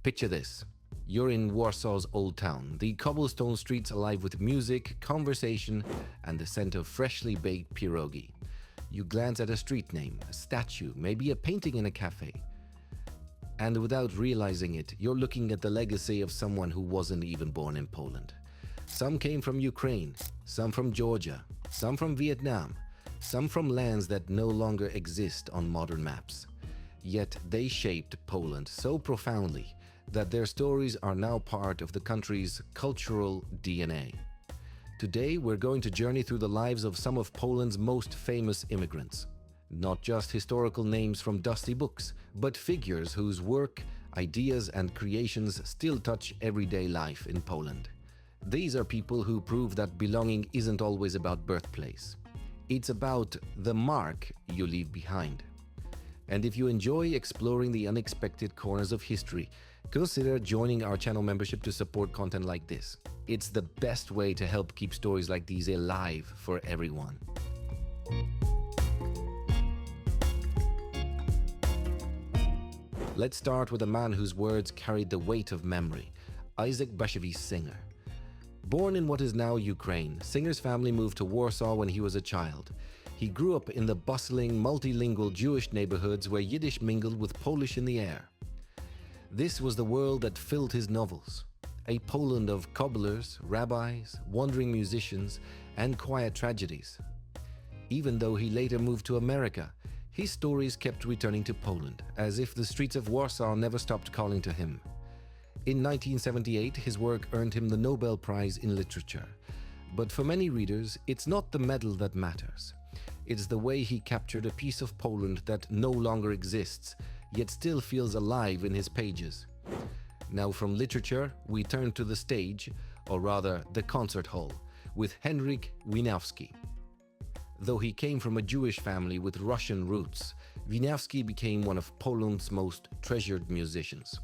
Picture this. You're in Warsaw's old town, the cobblestone streets alive with music, conversation, and the scent of freshly baked pierogi. You glance at a street name, a statue, maybe a painting in a cafe. And without realizing it, you're looking at the legacy of someone who wasn't even born in Poland. Some came from Ukraine, some from Georgia, some from Vietnam, some from lands that no longer exist on modern maps. Yet they shaped Poland so profoundly that their stories are now part of the country's cultural DNA. Today, we're going to journey through the lives of some of Poland's most famous immigrants. Not just historical names from dusty books, but figures whose work, ideas, and creations still touch everyday life in Poland. These are people who prove that belonging isn't always about birthplace. It's about the mark you leave behind. And if you enjoy exploring the unexpected corners of history, consider joining our channel membership to support content like this. It's the best way to help keep stories like these alive for everyone. Let's start with a man whose words carried the weight of memory, Isaac Bashevis Singer. Born in what is now Ukraine, Singer's family moved to Warsaw when he was a child. He grew up in the bustling, multilingual Jewish neighborhoods where Yiddish mingled with Polish in the air. This was the world that filled his novels, a Poland of cobblers, rabbis, wandering musicians, and quiet tragedies. Even though he later moved to America, his stories kept returning to Poland, as if the streets of Warsaw never stopped calling to him. In 1978, his work earned him the Nobel Prize in Literature. But for many readers, it's not the medal that matters. It's the way he captured a piece of Poland that no longer exists, yet still feels alive in his pages. Now from literature, we turn to the stage, or rather the concert hall, with Henryk Wieniawski. Though he came from a Jewish family with Russian roots, Wieniawski became one of Poland's most treasured musicians.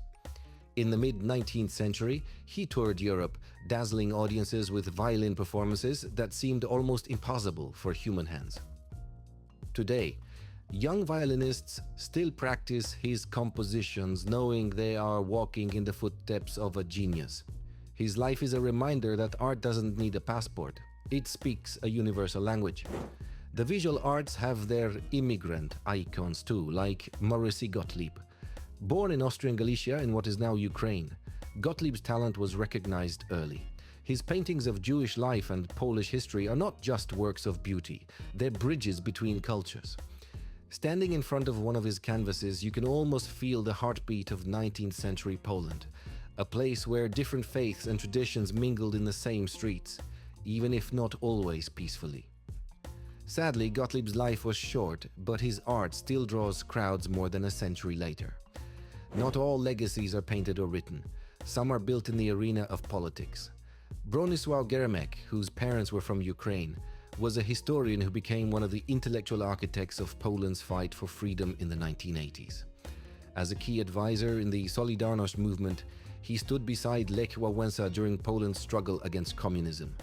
In the mid-19th century, he toured Europe, dazzling audiences with violin performances that seemed almost impossible for human hands. Today, young violinists still practice his compositions, knowing they are walking in the footsteps of a genius. His life is a reminder that art doesn't need a passport. It speaks a universal language. The visual arts have their immigrant icons too, like Maurici Gottlieb. Born in Austrian Galicia in what is now Ukraine, Gottlieb's talent was recognized early. His paintings of Jewish life and Polish history are not just works of beauty, they're bridges between cultures. Standing in front of one of his canvases, you can almost feel the heartbeat of 19th century Poland, a place where different faiths and traditions mingled in the same streets, even if not always peacefully. Sadly, Gottlieb's life was short, but his art still draws crowds more than a century later. Not all legacies are painted or written. Some are built in the arena of politics. Bronis Germeck, whose parents were from Ukraine, was a historian who became one of the intellectual architects of Poland's fight for freedom in the 1980s. As a key advisor in the Solidarność movement, he stood beside Lech Wałęsa during Poland's struggle against communism.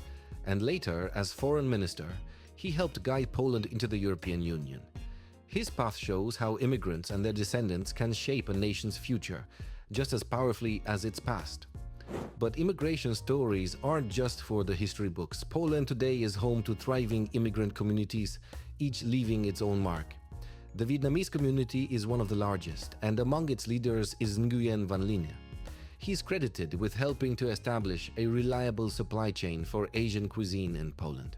And later, as foreign minister, he helped guide Poland into the European Union. His path shows how immigrants and their descendants can shape a nation's future, just as powerfully as its past. But immigration stories aren't just for the history books. Poland today is home to thriving immigrant communities, each leaving its own mark. The Vietnamese community is one of the largest, and among its leaders is Nguyen van Linh. He's credited with helping to establish a reliable supply chain for Asian cuisine in Poland.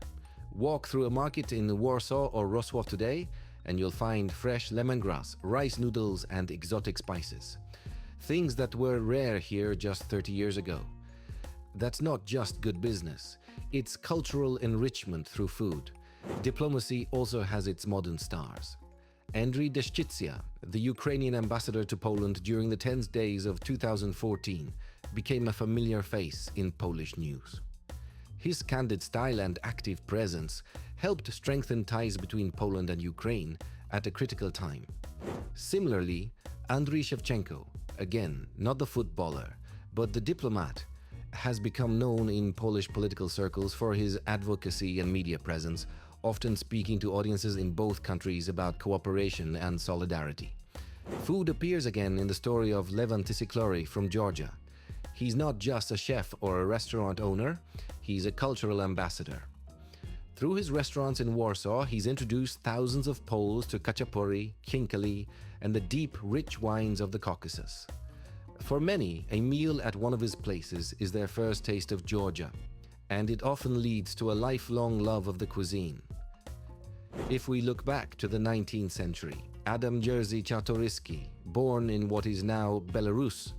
Walk through a market in Warsaw or Wrocław today, and you'll find fresh lemongrass, rice noodles, and exotic spices. Things that were rare here just 30 years ago. That's not just good business, it's cultural enrichment through food. Diplomacy also has its modern stars. Andriy Deshchitsia, the Ukrainian ambassador to Poland during the tense days of 2014, became a familiar face in Polish news. His candid style and active presence helped strengthen ties between Poland and Ukraine at a critical time. Similarly, Andriy Shevchenko, again, not the footballer, but the diplomat, has become known in Polish political circles for his advocacy and media presence, often speaking to audiences in both countries about cooperation and solidarity. Food appears again in the story of Levan Tsiklauri from Georgia. He's not just a chef or a restaurant owner, he's a cultural ambassador. Through his restaurants in Warsaw, he's introduced thousands of Poles to khachapuri, khinkali, and the deep, rich wines of the Caucasus. For many, a meal at one of his places is their first taste of Georgia, and it often leads to a lifelong love of the cuisine. If we look back to the 19th century, Adam Jerzy Czartoryski, born in what is now Belarus,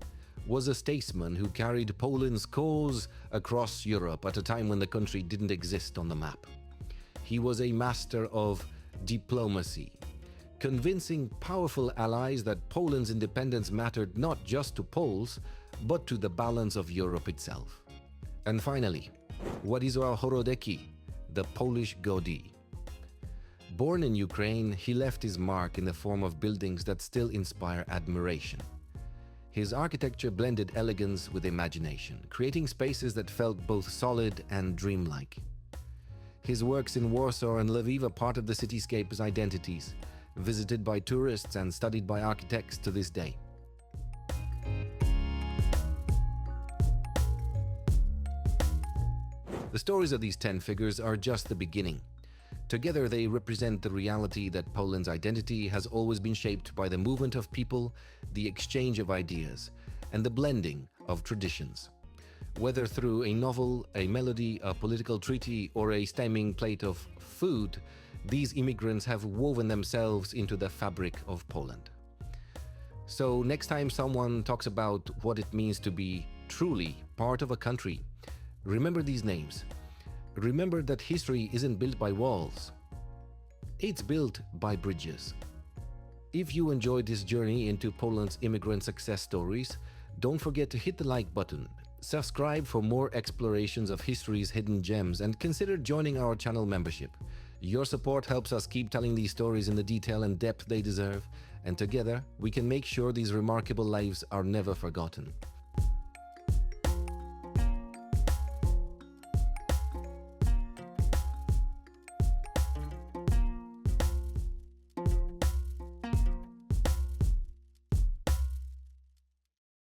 was a statesman who carried Poland's cause across Europe at a time when the country didn't exist on the map. He was a master of diplomacy, convincing powerful allies that Poland's independence mattered not just to Poles, but to the balance of Europe itself. And finally, Władysław Horodecki, the Polish Gaudi. Born in Ukraine, he left his mark in the form of buildings that still inspire admiration. His architecture blended elegance with imagination, creating spaces that felt both solid and dreamlike. His works in Warsaw and Lviv are part of the cityscape's identities, visited by tourists and studied by architects to this day. The stories of these 10 figures are just the beginning. Together they represent the reality that Poland's identity has always been shaped by the movement of people, the exchange of ideas, and the blending of traditions. Whether through a novel, a melody, a political treaty, or a steaming plate of food, these immigrants have woven themselves into the fabric of Poland. So next time someone talks about what it means to be truly part of a country, remember these names. Remember that history isn't built by walls. It's built by bridges. If you enjoyed this journey into Poland's immigrant success stories, don't forget to hit the like button, subscribe for more explorations of history's hidden gems, and consider joining our channel membership. Your support helps us keep telling these stories in the detail and depth they deserve, and together we can make sure these remarkable lives are never forgotten.